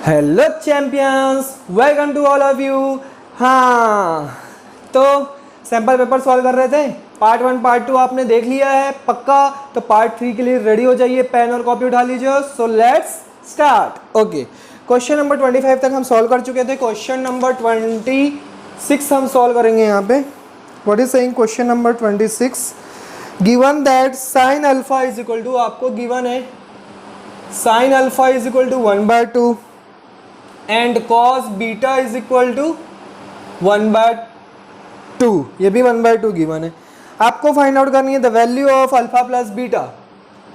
Hello champions, welcome to all of you. हाँ, तो sample paper solve कर रहे थे। पार्ट 1 पार्ट 2 आपने देख लिया है पक्का, तो पार्ट 3 के लिए रेडी हो जाइए, पेन और कॉपी उठा लीजिए। So let's start. Okay, question number 25 तक हम सॉल्व कर चुके थे। क्वेश्चन नंबर 26 हम सॉल्व करेंगे यहाँ पे। What is saying question number 26, given that sine alpha is equal to, आपको गिवन है sine alpha is equal to 1/2 and cos beta is equal to 1/2, ये भी 1/2 गिवन है। आपको फाइंड आउट करनी है the value of alpha plus beta.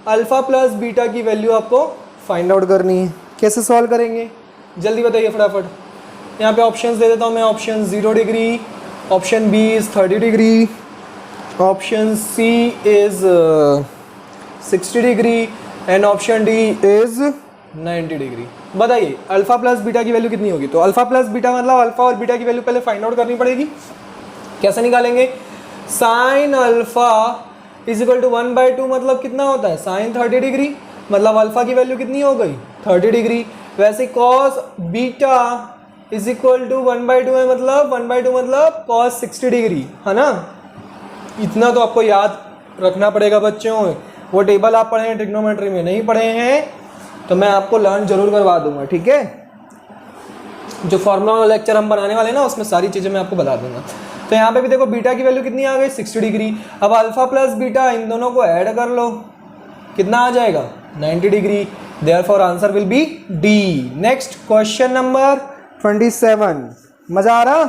Alpha plus beta की value आपको फाइंड आउट करनी है। कैसे सॉल्व करेंगे जल्दी बताइए फटाफट। यहाँ पे ऑप्शंस दे देता हूँ मैं। Option 0 degree, option B is 30 degree, option C is 60 degree and option D is 90 degree. बताइए अल्फा प्लस बीटा की वैल्यू कितनी होगी। तो अल्फा प्लस बीटा मतलब अल्फा और बीटा की वैल्यू पहले फाइंड आउट करनी पड़ेगी। कैसे निकालेंगे? Sine alpha is equal to 1/2 मतलब कितना होता है साइन 30 डिग्री, मतलब अल्फा की वैल्यू कितनी हो गई 30 डिग्री। वैसे cos beta is equal to 1/2 है, मतलब 1/2 मतलब कॉस 60 डिग्री, है ना। इतना तो आपको याद रखना पड़ेगा बच्चों। वो टेबल आप पढ़े हैं ट्रिग्नोमेट्री में, नहीं पढ़े हैं तो मैं आपको लर्न जरूर करवा दूंगा, ठीक है। जो फॉर्मूला लेक्चर हम बनाने वाले हैं ना, उसमें सारी चीज़ें मैं आपको बता दूंगा। तो यहाँ पे भी देखो बीटा की वैल्यू कितनी आ गई 60 डिग्री। अब अल्फा प्लस बीटा इन दोनों को ऐड कर लो, कितना आ जाएगा 90 degree. Therefore answer will B D. Next question number 27। मजा आ रहा?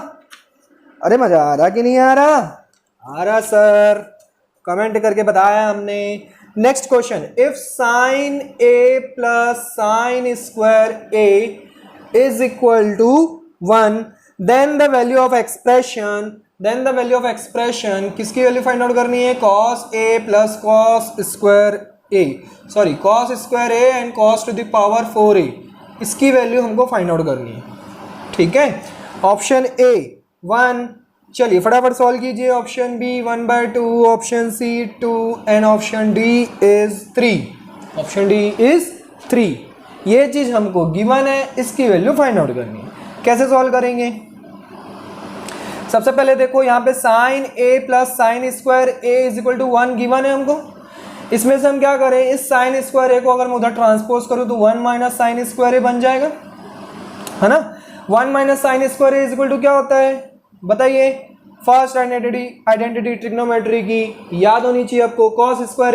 अरे मजा आ रहा कि नहीं आ रहा? आ रहा सर, कमेंट करके बताया हमने। Next question, if sine A plus sine square A is equal to 1 then the value of expression, किसकी वैल्यू फाइंड आउट करनी है? Cos A plus cos square A, sorry cos square A and cos to the power 4a, इसकी value हमको find out करनी है, ठीक है। Option A 1, चलिए फटाफट सॉल्व कीजिए। Option B 1/2, option C 2 and option D is 3। Option D is 3। ये चीज हमको गिवन है, इसकी वैल्यू फाइंड आउट करनी है। कैसे सॉल्व करेंगे? सबसे पहले देखो यहाँ पे sine A plus sine square A is equal to 1 given है हमको। इसमें से हम क्या करें, इस साइन स्क्वायर ए को अगर मैं उधर ट्रांसपोज करूँ तो 1 माइनस साइन स्क्वायर ए बन जाएगा, है ना। 1 minus sine square A is equal to क्या होता है बताइए। फर्स्ट आइडेंटिटी ट्रिग्नोमेट्री की याद होनी चाहिए आपको। Cos square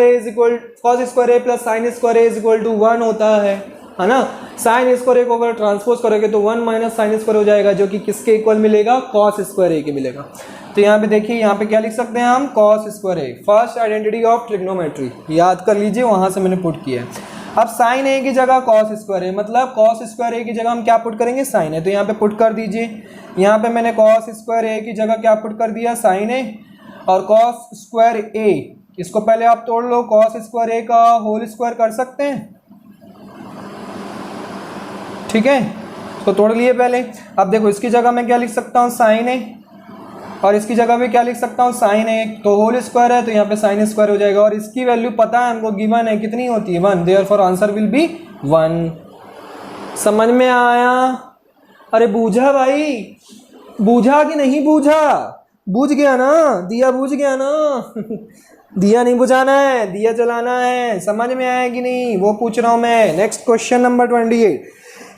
A plus sine square A is equal to 1 होता है ना। साइन स्क्वायर ए को अगर ट्रांसपोज करोगे तो 1 माइनस साइन स्क्वायर हो जाएगा, जो कि किसके इक्वल मिलेगा? कॉस स्क्वायर ए के मिलेगा। तो यहाँ पे देखिए, यहाँ पे क्या लिख सकते हैं हम? Cos square A, first identity of trigonometry, याद कर लीजिए, वहां से मैंने पुट किया है। अब साइन ए की जगह कॉस स्क्वायर ए, मतलब कॉस स्क्वायर ए की जगह हम क्या पुट करेंगे? साइन ए। तो यहाँ पे पुट कर दीजिए। यहाँ पे मैंने कॉस स्क्वायर ए की जगह क्या पुट कर दिया? साइन ए। और कॉस स्क्वायर ए, इसको पहले आप तोड़ लो, कॉस स्क्वायर ए का होल स्क्वायर कर सकते हैं, ठीक है। तो तोड़ लिए पहले। अब देखो इसकी जगह मैं क्या लिख सकता हूँ? साइन ए, और इसकी जगह भी क्या लिख सकता हूँ? साइन ए। तो होल स्क्वायर है तो यहाँ पे साइन स्क्वायर हो जाएगा, और इसकी वैल्यू पता है हमको, गिवन है, कितनी होती है? 1। Therefore answer will B 1। समझ में आया? अरे बूझा भाई, बूझा कि नहीं बूझा? बूझ गया ना? दिया बूझ गया ना? दिया नहीं बुझाना है, दिया जलाना है। समझ में आया कि नहीं, वो पूछ रहा हूं मैं। Next question number 28,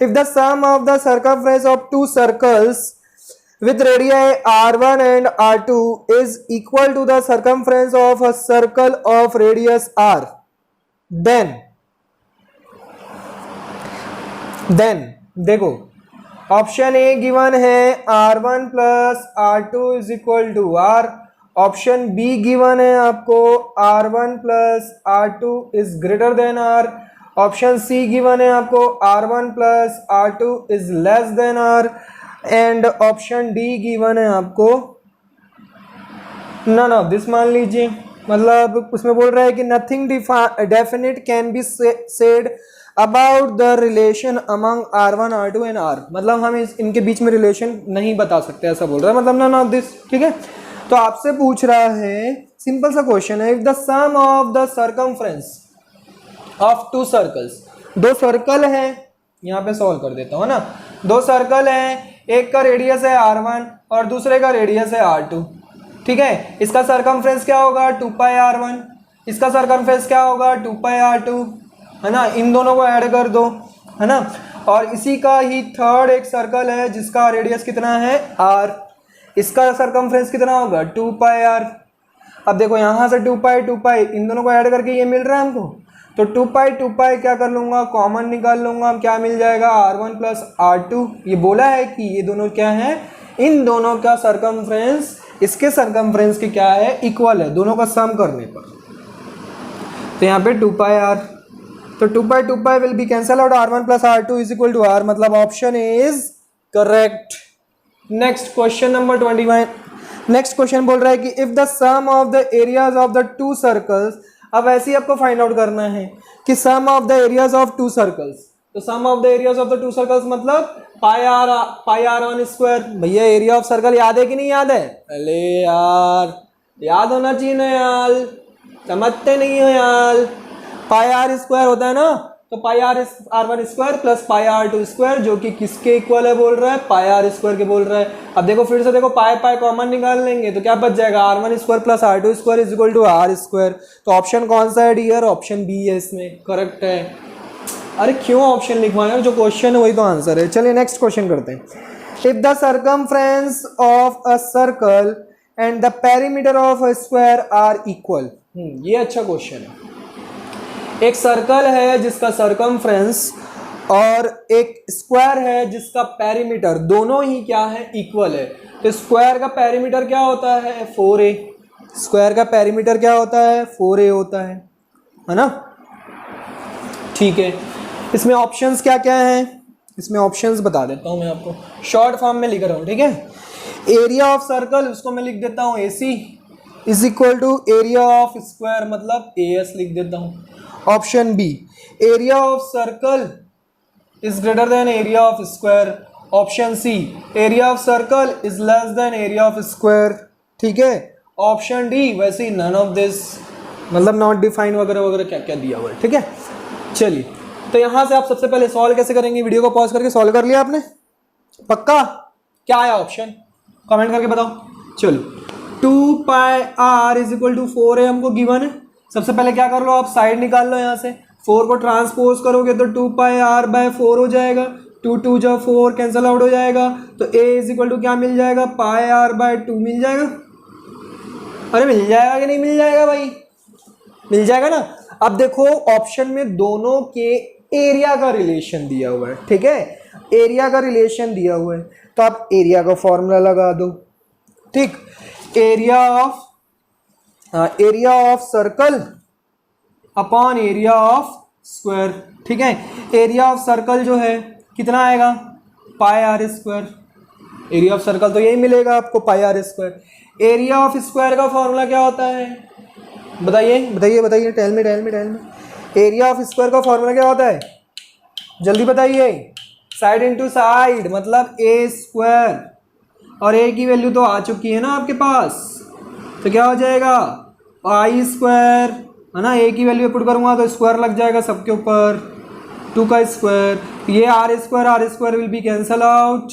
if the sum of the circumference of two circles with radii r1 and r2 is equal to the circumference of a circle of radius r, then देखो ऑप्शन ए गिवन है r1 plus r2 is equal to r। Option B given है आपको r1 plus r2 is greater than r। Option C given है आपको r1 plus r2 is less than r। And option D given है आपको none of this मान लीजिए। मतलब उसमें बोल रहा है कि nothing definite can be said about the relation among r1 r2 and r, मतलब हम इनके बीच में रिलेशन नहीं बता सकते, ऐसा बोल रहा है, मतलब नन ऑफ दिस, ठीक है। तो आपसे पूछ रहा है, सिंपल सा क्वेश्चन है, if the sum of the circumference of two circles, दो सर्कल हैं, यहाँ पे सॉल्व कर देता हूँ ना। दो सर्कल हैं, एक का रेडियस है r1 और दूसरे का रेडियस है r2, ठीक है। इसका सरकमफ्रेंस क्या होगा 2 पाई r1, इसका सरकमफ्रेंस क्या होगा 2 पाई r2, है ना। इन दोनों को ऐड कर दो, है ना। और इसी का ही थर्ड एक सर्कल है जिसका रेडियस कितना है r, इसका सरकमफ्रेंस कितना होगा 2 पाई r। अब देखो यहाँ से 2 पाई इन दोनों को ऐड करके ये मिल रहा है हमको, तो 2 पाई क्या कर लूँगा कॉमन निकाल लूँगा, क्या मिल जाएगा r1 प्लस r2। ये बोला है कि ये दोनों क्या है, इन दोनों का सरकमफ्रेंस इसके सरकमफ्रेंस के क्या है इक्वल है, दोनों का सम करने पर। तो यहाँ पे 2 पाई r, तो 2 pi will be cancel out, r1 plus r2 is equal to r, मतलब option is correct. Next question number 21। Next question बोल रहा है कि if the sum of the areas of the two circles, अब ऐसे ही आपको फाइंड आउट करना है कि sum of the areas of two circles, तो sum of the areas of the two circles मतलब पाई आर वन स्क्वायर। भैया एरिया ऑफ सर्कल याद है कि नहीं याद है? अरे यार याद होना चाहिए ना यार, समझते नहीं हो यार। पाई आर स्क्वायर होता है ना, तो pi R one square plus pi R two square, जो कि किसके इक्वल है बोल रहा है, पाई आर स्क्वायर के बोल रहा है। अब देखो फिर से देखो, पाई कॉमन निकाल लेंगे तो क्या बच जाएगा, R one square plus R two square is equal to R square. तो ऑप्शन कौन सा है डियर, ऑप्शन बी है इसमें करेक्ट है। अरे क्यों ऑप्शन लिखवाए, जो क्वेश्चन है वही तो आंसर है। चलिए नेक्स्ट क्वेश्चन करते हैं। If the circumference of a circle and the perimeter of a square are equal. ये अच्छा क्वेश्चन है। एक सर्कल है जिसका सरकमफ्रेंस और एक स्क्वायर है जिसका पेरीमीटर, दोनों ही क्या है इक्वल है। तो स्क्वायर का पेरीमीटर क्या होता है 4a, स्क्वायर का पेरीमीटर क्या होता है 4a होता है ना। ठीक है, इसमें ऑप्शंस क्या क्या हैं, इसमें ऑप्शंस बता देता हूं मैं आपको, शॉर्ट फॉर्म में लिख रहा हूं, ठीक है। एरिया ऑफ सर्कल उसको मैं लिख देता हूं AC is equal to area of square, मतलब AS लिख देता हूं। Option B, area of circle is greater than area of square. Option C, area of circle is less than area of square, ठीक है। ऑप्शन डी, वैसे ही none of this, मतलब not defined वगैरह वगैरह क्या क्या दिया हुआ है, ठीक है। चलिए, तो यहां से आप सबसे पहले सॉल्व कैसे करेंगे, वीडियो को पॉज करके सॉल्व कर लिया आपने पक्का? क्या आया ऑप्शन, कमेंट करके बताओ। चलो 2 पाई r इज इक्वल टू 4 है हमको गिवन है। सबसे पहले क्या कर लो, आप साइड निकाल लो, यहाँ से 4 को ट्रांसपोज करोगे तो 2 पाई r बाय 4 हो जाएगा, 2 2 जा 4 कैंसिल आउट हो जाएगा, तो a इज इक्वल टू क्या मिल जाएगा, पाई r बाय 2 मिल जाएगा। अरे मिल जाएगा कि नहीं मिल जाएगा भाई, मिल जाएगा ना। अब देखो ऑप्शन में दोनों के एरिया का रिलेशन दिया हुआ है, ठीक है, एरिया का रिलेशन दिया हुआ है, तो आप एरिया का फॉर्मूला लगा दो, ठीक। Area of circle upon area of square, ठीक है। एरिया ऑफ सर्कल जो है कितना आएगा, pi R square, area of circle तो यही मिलेगा आपको pi R square. Area of square का फॉर्मूला क्या होता है, बताइए बताइए बताइए, tell me. Area of square का फॉर्मूला क्या होता है, जल्दी बताइए। साइड इंटू साइड मतलब ए स्क्वायर, और ए की वैल्यू तो आ चुकी है ना आपके पास, तो क्या हो जाएगा पाई स्क्वायर, है ना। ए की वैल्यू पुट करूंगा तो स्क्वायर लग जाएगा सबके ऊपर, 2 का स्क्वायर, ये R square will be cancel out,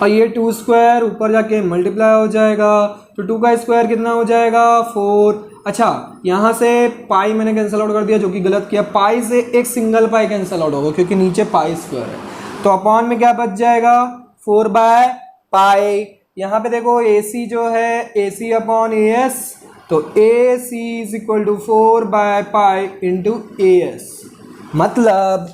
और ये 2 स्क्वायर ऊपर जाके मल्टीप्लाई हो जाएगा, तो 2 का स्क्वायर कितना हो जाएगा 4। अच्छा, यहाँ से पाई मैंने कैंसिल आउट कर दिया, जो कि गलत किया, पाई से एक सिंगल पाई कैंसिल आउट होगा क्योंकि नीचे पाई स्क्वायर है, तो अपॉन में क्या बच जाएगा 4 बाय पाई। यहाँ पे देखो AC जो है AC अपॉन AS, तो AC is equal to 4 by pi into AS, मतलब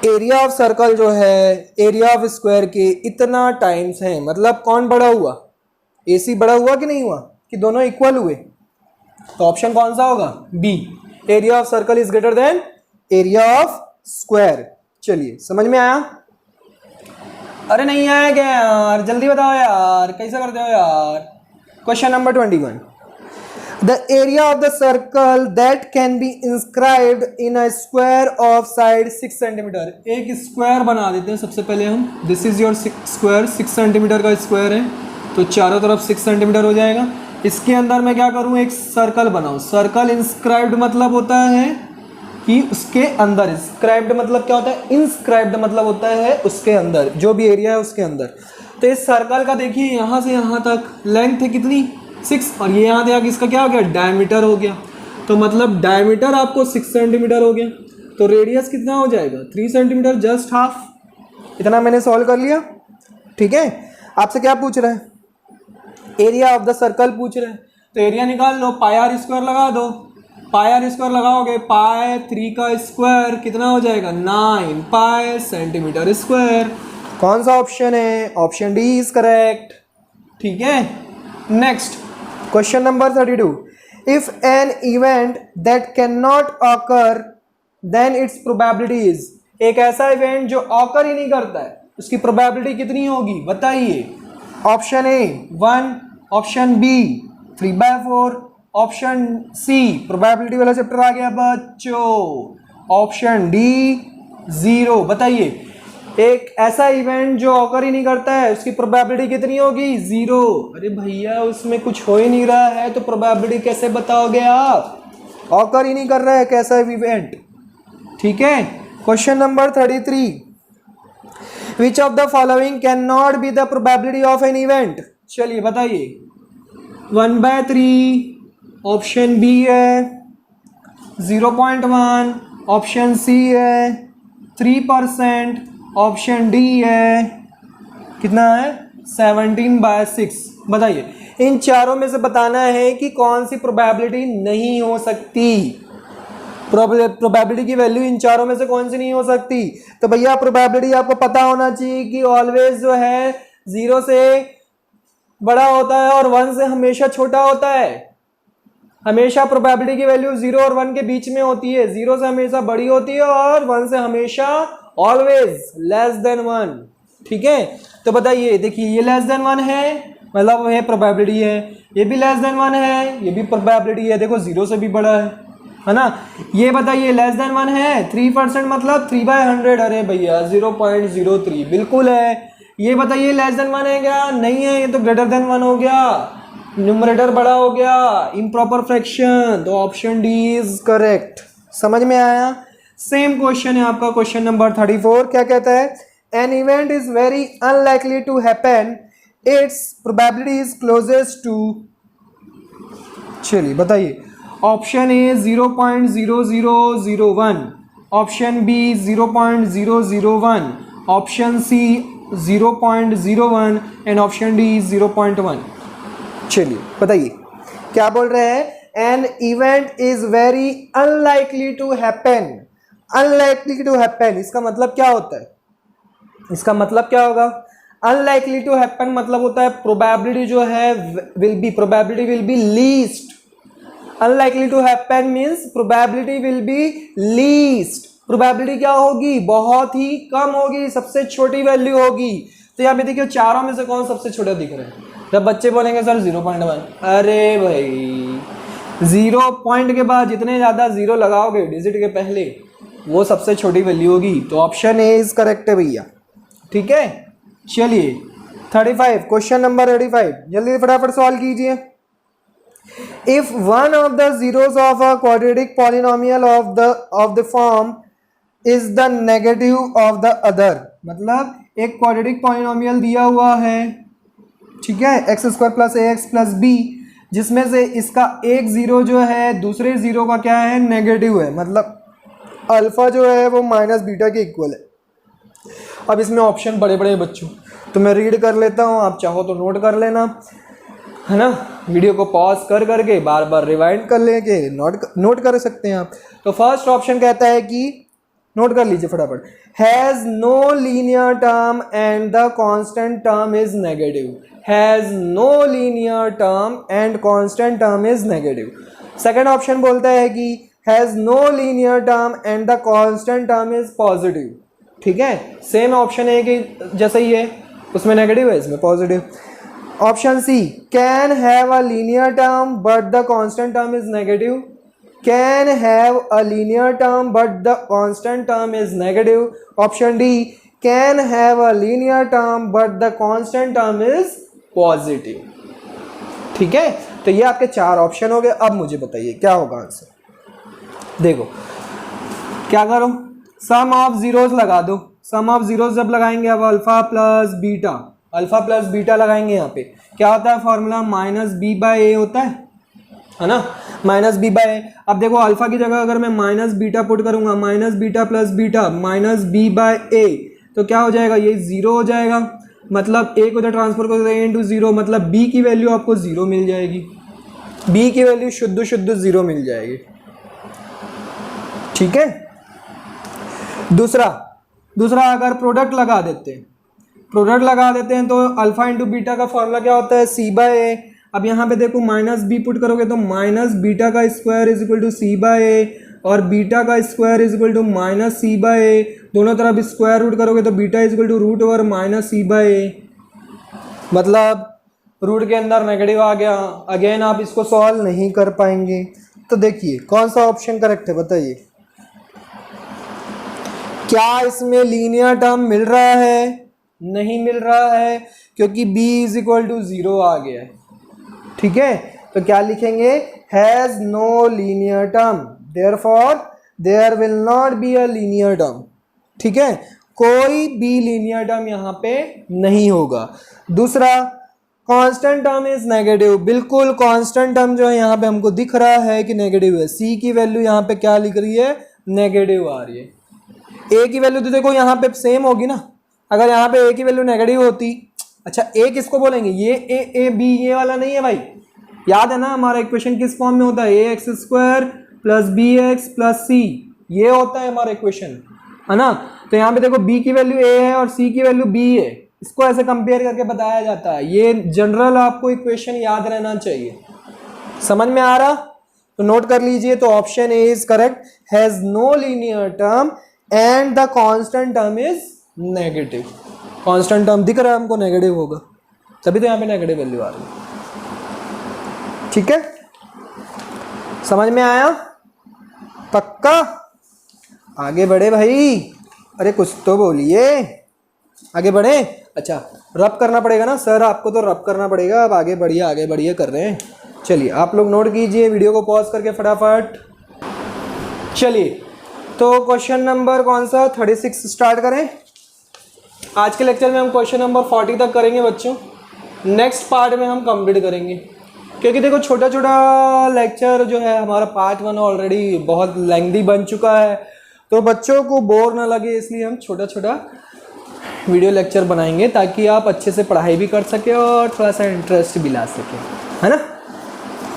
एरिया ऑफ सर्कल जो है एरिया ऑफ स्क्वायर के इतना टाइम्स है, मतलब कौन बड़ा हुआ, AC बड़ा हुआ कि नहीं हुआ, कि दोनों इक्वल हुए। तो ऑप्शन कौन सा होगा, B, area of circle is greater than area of square. चलिए समझ में आया? अरे नहीं आया क्या यार, जल्दी बताओ यार, कैसा करते हो यार। Question number 21, the area of the circle that can be inscribed in a square of side 6 centimetre. एक स्क्वायर बना देते हैं सबसे पहले हम, this is your square, 6 centimetre का स्क्वायर है, तो चारों तरफ 6 सेंटीमीटर हो जाएगा। इसके अंदर मैं क्या करूं, एक सर्कल बनाऊं। सर्कल इंस्क्राइब्ड मतलब होता है कि उसके अंदर, इंस्क्राइब्ड मतलब क्या होता है, इंस्क्राइब्ड मतलब होता है उसके अंदर, जो भी एरिया है उसके अंदर। तो इस सर्कल का देखिए यहाँ से यहाँ तक लेंथ है कितनी 6, और ये यहाँ तक इसका क्या हो गया, डायमीटर हो गया। तो मतलब डायमीटर आपको 6 सेंटीमीटर हो गया, तो रेडियस कितना हो जाएगा 3 सेंटीमीटर, जस्ट हाफ। इतना मैंने सॉल्व कर लिया। ठीक है, आपसे क्या पूछ रहा है, एरिया ऑफ द सर्कल पूछ रहे हैं। तो एरिया निकाल लो, पाई आर स्क्वायर लगा दो। पाई आर स्क्वायर लगाओगे, पाई 3 का स्क्वायर कितना हो जाएगा 9 पाई सेंटीमीटर स्क्वायर। कौन सा ऑप्शन है, ऑप्शन डी इज करेक्ट। ठीक है, next question number 32। If an event that can not occur then its probability is, एक ऐसा इवेंट जो ऑकर ही नहीं करता है उसकी प्रोबेबिलिटी कितनी होगी बताइए। Option A 1, option B 3/4, option C, probability वाला चैप्टर आ गया बच्चों, ऑप्शन डी 0। बताइए, एक ऐसा इवेंट जो ऑकर ही नहीं करता है उसकी प्रोबेबिलिटी कितनी होगी 0। अरे भैया उसमें कुछ हो ही नहीं रहा है तो प्रोबेबिलिटी कैसे बताओगे आप, ऑकर ही नहीं कर रहा है कैसा इवेंट। ठीक है, question number 33। Which of the following cannot be the probability of an event? चलिए बताइए, 1/3 ऑप्शन बी है, 0.1 ऑप्शन सी है, 3% ऑप्शन डी है, कितना है 17/6। बताइए, इन चारों में से बताना है कि कौन सी प्रोबेबिलिटी नहीं हो सकती, प्रोबेबिलिटी की वैल्यू इन चारों में से कौन सी नहीं हो सकती। तो भैया प्रोबेबिलिटी आपको पता होना चाहिए कि ऑलवेज जो है 0 से बड़ा होता है और 1 से हमेशा छोटा होता है। हमेशा प्रोबेबिलिटी की वैल्यू 0 और 1 के बीच में होती है, 0 से हमेशा बड़ी होती है और 1 से हमेशा ऑलवेज लेस देन 1। ठीक है, तो बताइए, देखिए ये लेस देन 1 है मतलब ये प्रोबेबिलिटी है, ये भी लेस देन 1 है, ये भी प्रोबेबिलिटी है, देखो 0 से भी बड़ा है ना। ये बताइए लेस देन 1 है, 3% मतलब 3/100, अरे भैया 0.03 बिल्कुल है। ये बताइए लेस देन 1 है क्या, नहीं है, ये तो ग्रेटर देन 1 हो गया, न्यूमरेटर बड़ा हो गया, इम्प्रॉपर फ्रैक्शन, तो ऑप्शन डी इज करेक्ट। समझ में आया। सेम क्वेश्चन है आपका क्वेश्चन नंबर 34। क्या कहता है, an event is very unlikely to happen, its probability is closest to. चलिए बताइए, option A 0.0001, option B 0.001, option C 0.01 and option D 0.1। चलिए बताइए क्या बोल रहे हैं, an event is very unlikely to happen. Unlikely to happen इसका मतलब क्या होता है, इसका मतलब क्या होगा, अनलाइकली टू हैपन मतलब होता है प्रोबेबिलिटी जो है probability will be least. Unlikely to happen means probability will be least. Probability क्या होगी, बहुत ही कम होगी, सबसे छोटी वैल्यू होगी। तो यहाँ पे देखिए चारों में से कौन सबसे छोटा दिख रहा है, जब बच्चे बोलेंगे सर 0.1, अरे भाई 0 पॉइंट के बाद जितने ज़्यादा 0 लगाओगे डिजिट के पहले वो सबसे छोटी वैल्यू होगी। तो ऑप्शन ए इज करेक्ट है भैया। ठीक है, चलिए 35, क्वेश्चन नंबर 35 जल्दी फटाफट सॉल्व कीजिए। If one of the zeros of a quadratic polynomial of the form is the negative of the other, मतलब एक quadratic polynomial दिया हुआ है, ठीक है, x² + ax + b, जिसमें से इसका एक जीरो जो है दूसरे जीरो का क्या है, नेगेटिव है, मतलब अल्फा जो है वो -β के इक्वल है। अब इसमें ऑप्शन बड़े बड़े बच्चों, तो मैं रीड कर लेता हूँ, आप चाहो तो नोट कर लेना, है ना, वीडियो को पॉज कर करके बार बार रिवाइंड कर लेके नोट कर सकते हैं आप। तो फर्स्ट ऑप्शन कहता है कि, नोट कर लीजिए फटाफट, has no linear term and the constant term is negative. Has no linear term and constant term is negative. Second option बोलता है कि has no linear term and the constant term is positive. ठीक है, same option है कि जैसा ही है, उसमें नेगेटिव है, इसमें positive. Option C, can have a linear term but the constant term is negative. Can have a linear term but the constant term is negative. Option D, can have a linear term but the constant term is positive. ठीक है, तो ये आपके चार option हो गए। अब मुझे बताइए क्या होगा आंसर। देखो क्या करो, सम ऑफ जीरोस लगा दो। सम ऑफ जीरोस जब लगाएंगे अब अल्फा प्लस बीटा लगाएंगे। यहाँ पे क्या होता है फॉर्मूला, माइनस बी बाय ए होता है ना, माइनस बी बाय ए। अब देखो अल्फा की जगह अगर मैं माइनस बीटा पुट करूंगा, minus beta plus beta minus B by A, तो क्या हो जाएगा, ये जीरो हो जाएगा। मतलब ए को उधर ट्रांसफर कर देंगे इनटू जीरो, मतलब बी की वैल्यू आपको जीरो मिल जाएगी। बी की वैल्यू शुद्ध जीरो मिल जाएगी। ठीक है। दूसरा अगर प्रोडक्ट लगा देते हैं तो अल्फा इंटू बीटा का फॉर्मूला क्या होता है, सी बाय ए। अब यहाँ पे देखो माइनस बी पुट करोगे तो माइनस बीटा का square is equal to C by A, और बीटा का square is equal to minus C by A. दोनों तरफ स्क्वायर रूट करोगे तो beta is equal to root over minus C by A, मतलब रूट के अंदर नेगेटिव आ गया। अगेन आप इसको सॉल्व नहीं कर पाएंगे। तो देखिए कौन सा ऑप्शन करेक्ट है बताइए, क्या इसमें लीनियर टर्म मिल रहा है, नहीं मिल रहा है, क्योंकि b is equal to zero आ गया है। ठीक है, तो क्या लिखेंगे, has no linear term, therefore there will not be a linear term. ठीक है, कोई भी लीनियर टर्म यहाँ पे नहीं होगा। दूसरा, कांस्टेंट टर्म इज नेगेटिव, बिल्कुल कांस्टेंट टर्म जो है यहाँ पे हमको दिख रहा है कि नेगेटिव है। c की वैल्यू यहाँ पे क्या लिख रही है, नेगेटिव आ रही है। a की वैल्यू तो देखो यहाँ पे सेम होगी ना, अगर यहाँ पे a की वैल्यू नेगेटिव होती, अच्छा a किसको बोलेंगे, ये a b ये वाला नहीं है भाई, याद है ना हमारा इक्वेशन किस फॉर्म में होता है, A x square plus B x plus C, ये होता है हमारा इक्वेशन, है ना। तो यहाँ पे देखो b की वैल्यू a है और c की वैल्यू b है, इसको ऐसे कंपेयर करके बताया जाता है। ये जनरल आपको इक्वेशन याद रहना चाहिए। समझ में आ रहा, तो नोट कर लीजिए। तो option A is correct, has no linear term and the constant term is negative. Constant term दिख रहा है हमको नेगेटिव होगा, तभी तो यहाँ पे नेगेटिव वैल्यू आ रही है। ठीक है, समझ में आया, पक्का। आगे बढ़े भाई, अरे कुछ तो बोलिए, आगे बढ़े। अच्छा रब करना पड़ेगा ना सर, आपको तो रब करना पड़ेगा। अब आगे बढ़िए कर रहे हैं। चलिए आप लोग नोट कीजिए, वीडियो को पॉज करके फटाफट। चलिए तो क्वेश्चन नंबर कौन सा, 36 स्टार्ट करें। आज के लेक्चर में हम क्वेश्चन नंबर 40 तक करेंगे बच्चों, नेक्स्ट पार्ट में हम कंप्लीट करेंगे, क्योंकि देखो छोटा छोटा लेक्चर जो है हमारा पार्ट 1 ऑलरेडी बहुत लेंथी बन चुका है, तो बच्चों को बोर ना लगे इसलिए हम छोटा छोटा वीडियो लेक्चर बनाएंगे, ताकि आप अच्छे से पढ़ाई भी कर सके और थोड़ा सा इंटरेस्ट भी ला सके, है ना।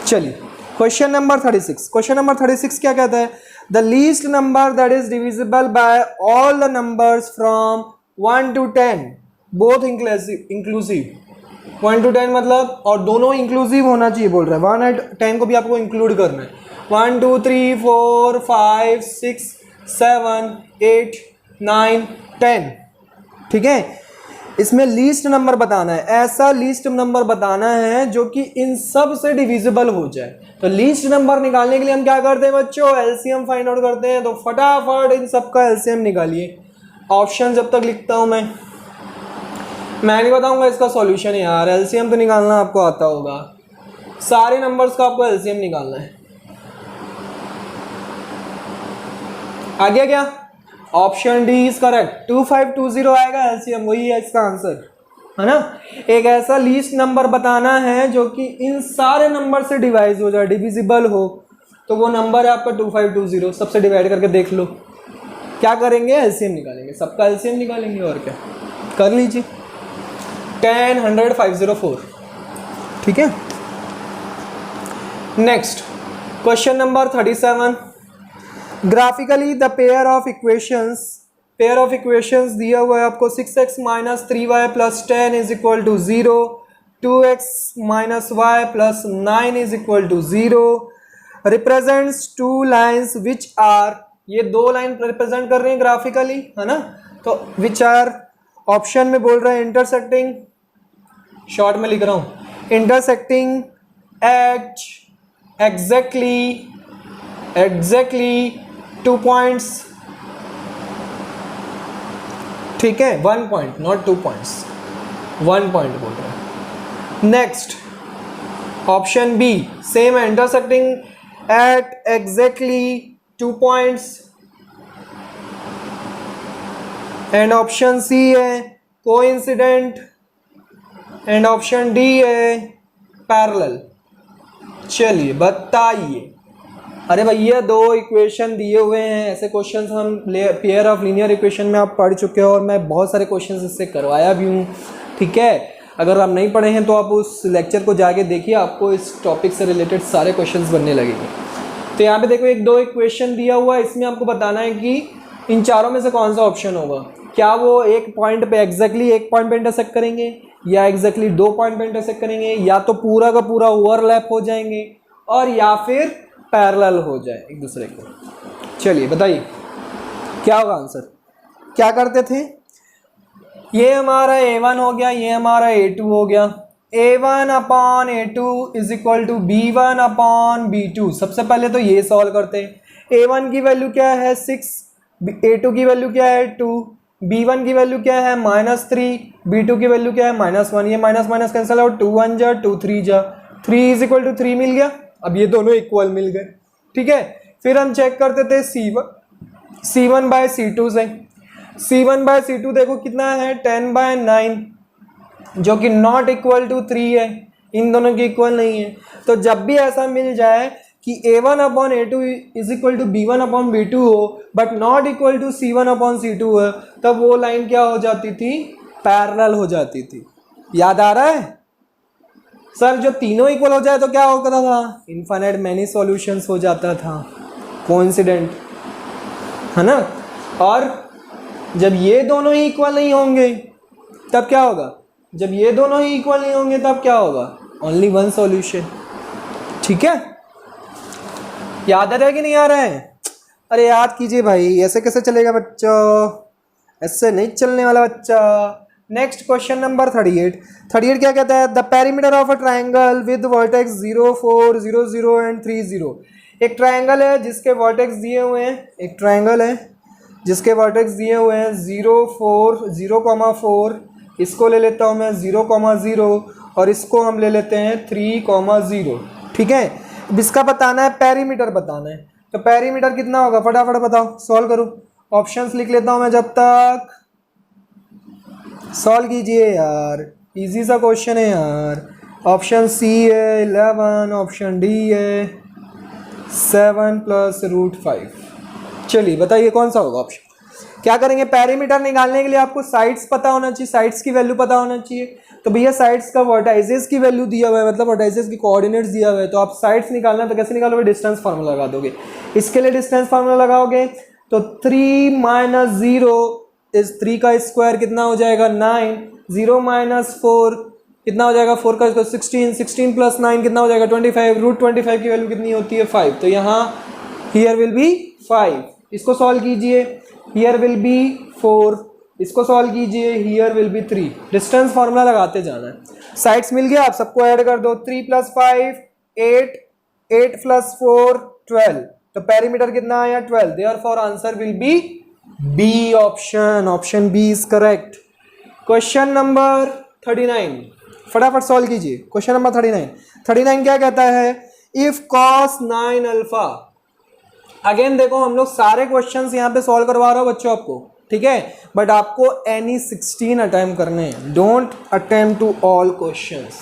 चलिए क्वेश्चन नंबर 36। क्वेश्चन नंबर 36 क्या कहता है, the least number that is divisible by all the numbers from 1 to 10 both inclusive. 1 to 10 मतलब, और दोनों इंक्लूसिव होना चाहिए बोल रहा है, 1 और 10 को भी आपको इंक्लूड करना है। 1 2 3 4 5 6 7 8 9 10। ठीक है, इसमें लीस्ट नंबर बताना है, ऐसा लीस्ट नंबर बताना है जो कि इन सब से डिविजिबल हो जाए। तो लीस्ट नंबर निकालने के लिए हम क्या करते हैं बच्चों, एलसीएम फाइंड आउट करते हैं। तो फटाफट इन सब का एलसीएम निकालिए। ऑप्शन जब तक लिखता हूं मैं नहीं बताऊंगा इसका सॉल्यूशन यार, एलसीएम तो निकालना आपको आता होगा, सारे नंबर्स का आपको एलसीएम निकालना है। आगे क्या, ऑप्शन डी इज करेक्ट, 2520 आएगा एलसीएम, वही है इसका आंसर, है ना। एक ऐसा लीस्ट नंबर बताना है जो कि इन सारे नंबर से डिवाइड हो जाए, डिविजिबल हो, तो वो नंबर है आपका 2520। सबसे डिवाइड करके देख लो, क्या करेंगे, एलसीएम निकालेंगे, सबका एलसीएम निकालेंगे, और क्या कर लीजिए। 10 100 504। ठीक है, next question number 37। Graphically the pair of equations दिया हुआ है आपको, 6x minus 3y plus 10 is equal to 0, 2x minus y plus 9 is equal to 0, represents two lines which are, ये दो लाइन रिप्रेजेंट कर रही हैं ग्राफिकली, है ना। तो विच आर ऑप्शन में बोल रहा है इंटरसेक्टिंग, शॉर्ट में लिख रहा हूं, इंटरसेक्टिंग एट एग्जैक्टली 2 पॉइंट्स। ठीक है, 1 पॉइंट नॉट 2 पॉइंट्स, 1 पॉइंट बोल रहा है। नेक्स्ट ऑप्शन बी सेम है, intersecting at exactly 2 points, and option C है कोइंसिडेंट एंड ऑप्शन डी है पैरेलल। चलिए बताइए। अरे भैया दो इक्वेशन दिए हुए हैं, ऐसे क्वेश्चंस हम पेयर ऑफ लीनियर इक्वेशन में आप पढ़ चुके हो और मैं बहुत सारे क्वेश्चंस इससे करवाया भी हूँ, ठीक है। अगर आप नहीं पढ़े हैं तो आप उस लेक्चर को जाके देखिए, आपको इस टॉपिक से रिलेटेड सारे क्वेश्चंस बनने लगेंगे। तो यहाँ पे देखो एक दो इक्वेशन दिया हुआ है, इसमें आपको बताना है कि इन चारों में से कौन सा ऑप्शन होगा। क्या वो एक पॉइंट पे एग्जैक्टली एक पॉइंट पे इंटरसेक्ट करेंगे, या एग्जैक्टली दो पॉइंट पे इंटरसेक्ट करेंगे, या तो पूरा का पूरा ओवरलैप हो जाएंगे, और या फिर पैरेलल हो जाए एक दूसरे को। चलिए बताइए क्या होगा आंसर। क्या करते थे, ये हमारा A1 हो गया, ये हमारा A2 हो गया। A1 upon A2 is equal to B1 upon B2। सबसे पहले तो ये सॉल्व करते हैं। A1 की वैल्यू क्या है 6, A2 की वैल्यू क्या है 2, B1 की वैल्यू क्या है -3, B2 की वैल्यू क्या है -1। ये माइनस माइनस कैंसिल आउट, 2 1 जा 2 3 जा, 3 इज इक्वल टू 3 मिल गया। अब ये दोनों इक्वल मिल गए, ठीक है। फिर हम चेक करते थे C1 बाय C2 से। C1 बाय C2 देखो कितना है 10/9, जो कि नॉट इक्वल टू 3 है, इन दोनों की इक्वल नहीं है। तो जब भी ऐसा मिल जाए कि A1 upon A2 is equal to B1 upon B2 हो but not equal to C1 upon C2 है, तब वो लाइन क्या हो जाती थी, पैरेलल हो जाती थी। याद आ रहा है सर, जो तीनों इक्वल हो जाए तो क्या होता था, इनफाइनाइट मैनी सॉल्यूशंस हो जाता था, कोइंसिडेंट, है ना। और जब ये दोनों ही इक्वल नहीं होंगे तब क्या होगा, जब ये दोनों ही इक्वल नहीं होंगे तब क्या होगा, ओनली वन सॉल्यूशन, ठीक है। याद आ रहा है कि नहीं आ रहा है? अरे याद कीजिए भाई, ऐसे कैसे चलेगा बच्चों, ऐसे नहीं चलने वाला बच्चा। नेक्स्ट क्वेश्चन नंबर 38 क्या कहता है, the perimeter of a triangle with vertex 0 4 0 0 and 3 0। एक ट्राइंगल है जिसके वर्टेक्स दिए हुए हैं, एक ट्राइंगल है जिसके वर्टेक्स दिए हुए हैं 0 4 0,4, इसको ले लेता हूँ मैं 0,0 और इसको हम ले लेते हैं 3,0, ठीक है। अब इसका बताना है, पेरीमीटर बताना है। तो पेरीमीटर कितना होगा फटाफट बताओ, सॉल्व करो। ऑप्शंस लिख लेता हूँ मैं जब तक, सॉल्व कीजिए यार, इजी सा क्वेश्चन है यार। ऑप्शन सी है 11, ऑप्शन डी है 7 + √5। चलिए बताइए कौन सा होगा ऑप्शन। क्या करेंगे, पेरीमीटर निकालने के लिए आपको साइड्स पता होना चाहिए, साइड्स की वैल्यू पता होना चाहिए। तो भैया साइड्स का वर्टाइजेस की वैल्यू दिया हुआ है, मतलब वर्टाइजेस की कोऑर्डिनेट्स दिया हुआ है, तो आप साइड्स निकालना तो कैसे निकालोगे, डिस्टेंस फार्मूला लगा दोगे। इसके लिए डिस्टेंस फार्मूला लगाओगे तो 3 - 0 इस 3 का स्क्वायर कितना हो जाएगा 9, 0 - 4 कितना हो जाएगा 4 का स्क्वायर 16, 16 + 9 कितना हो जाएगा 25, √25 की वैल्यू कितनी होती है 5। तो यहाँ हियर विल बी 5, इसको सॉल्व कीजिए, हियर विल बी 4, इसको सॉल्व कीजिए, here will be 3। Distance formula लगाते जाना है। साइड्स मिल गया, आप सबको ऐड कर दो, 3 + 5 8, 8 + 4 12। तो पेरीमीटर कितना आया 12, therefore answer will be B option, option B is correct. Question number 39 फटाफट सॉल्व कीजिए। क्वेश्चन नंबर 39 क्या कहता है, इफ cos 9α। अगेन देखो हम लोग सारे क्वेश्चंस यहाँ पे सॉल्व करवा रहा हूँ बच्चों आपको, ठीक है, बट आपको एनी 16 अटेम्प्ट करने हैं, don't attempt to all questions.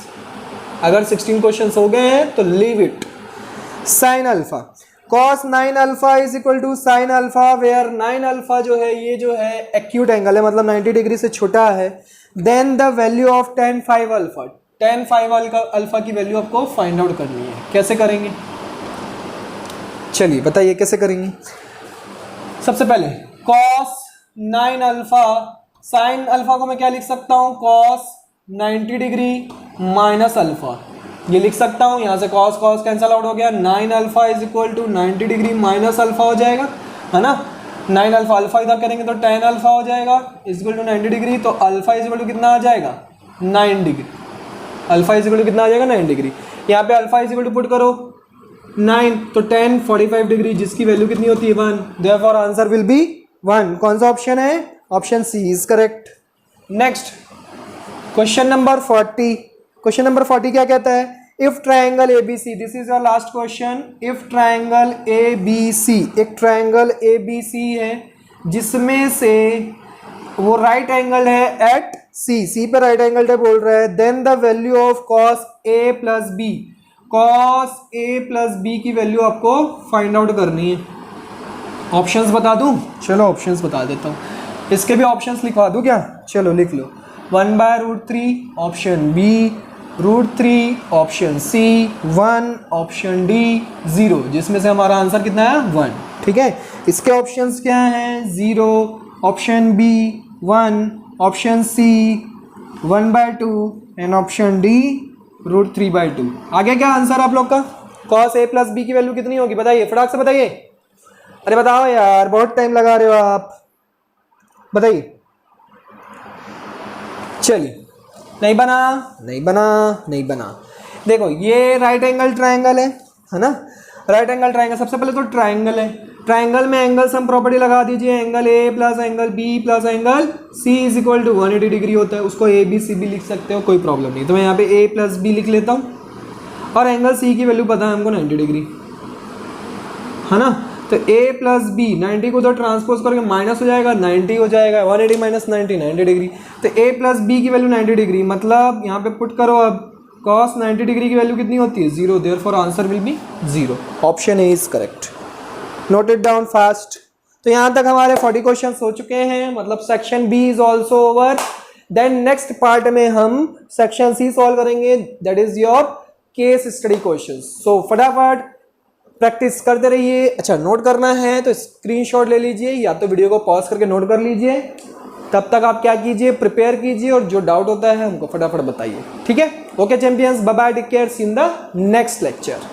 अगर 16 क्वेश्चंस हो गए हैं तो leave it. sin α, cos 9α is equal to sin α, where 9α जो है ये जो है एक्यूट एंगल है, मतलब 90 डिग्री से छोटा है। Then the value of tan 5α, tan 5α की वैल्यू आपको फाइंड आउट करनी है। कैसे करेंगे, चलिए बताइए कैसे करेंगे। सबसे पहले cos 9α, sin α को मैं क्या लिख सकता हूँ, cos 90 डिग्री माइनस अल्फा, ये लिख सकता हूँ। यहाँ से cos cos कैंसल आउट हो गया, 9α is equal to 90 degree minus alpha हो जाएगा, है ना। 9α अल्फा इधर करेंगे तो tan अल्फा हो जाएगा इज इक्वल टू 90 डिग्री, तो अल्फा इज इक्वल टू कितना आ जाएगा 9 degree, alpha is equal to कितना आ जाएगा 9 डिग्री। यहाँ पे alpha is equal to put करो 9, तो tan 45 डिग्री जिसकी वैल्यू कितनी होती है 1, देयरफॉर आंसर विल बी 1। कौन सा ऑप्शन है, option C is correct. Next question number 40, question number 40 क्या कहता है, if triangle ABC, this is your last question, if triangle ABC, एक ट्राइंगल ABC है जिसमें से वो राइट एंगल है एट सी पे राइट एंगल है बोल रहा है, then the value of cos A plus B, cos A plus B की वैल्यू आपको फाइंड आउट करनी है। ऑप्शंस बता दूं? चलो ऑप्शंस बता देता हूँ, इसके भी ऑप्शंस लिखवा दूं क्या? चलो लिख लो। 1/√3 option B, √3 option C, 1 option D, 0, जिसमें से हमारा आंसर कितना है 1। ठीक है, इसके ऑप्शंस क्या हैं? 0 option B, 1 option C, 1/2 and option D √3/2। आगे क्या आंसर आप लोग का? कॉस ए प्लस बी की वैल्यू कितनी होगी बताइए, फटाक से बताइए। अरे बताओ यार, बहुत टाइम लगा रहे हो आप, बताइए। चलिए, नहीं बना, नहीं बना, नहीं बना। देखो ये राइट एंगल ट्रायंगल है ना? राइट एंगल ट्रायंगल, सबसे पहले तो ट्रायंगल है, ट्रायंगल में एंगल सम प्रॉपर्टी लगा दीजिए, angle A plus angle B plus angle C is equal to 180 degree होता है। उसको ए बी सी भी लिख सकते हो, कोई प्रॉब्लम नहीं। तो मैं यहाँ पे ए प्लस बी लिख लेता हूँ, और एंगल सी की वैल्यू पता है हमको 90 डिग्री, है ना? तो a प्लस बी, 90 को तो ट्रांसपोज करके माइनस हो जाएगा, 90 हो जाएगा, 180 माइनस 90 90 डिग्री। तो a प्लस बी की वैल्यू 90 डिग्री, मतलब यहाँ पे पुट करो अब, cos 90 डिग्री की वैल्यू कितनी होती है? 0, therefore answer will B 0। Option A is correct. Note it down fast. तो यहाँ तक हमारे 40 क्वेश्चन हो चुके हैं, मतलब section B is also over. Then next part में हम सेक्शन सी सॉल्व करेंगे, that is your case study question. So फटाफट प्रैक्टिस करते रहिए। अच्छा, नोट करना है तो स्क्रीनशॉट ले लीजिए, या तो वीडियो को पॉज करके नोट कर लीजिए। तब तक आप क्या कीजिए, प्रिपेयर कीजिए, और जो डाउट होता है हमको फटाफट बताइए। ठीक है, okay champions, bye bye, take care, see in the next lecture.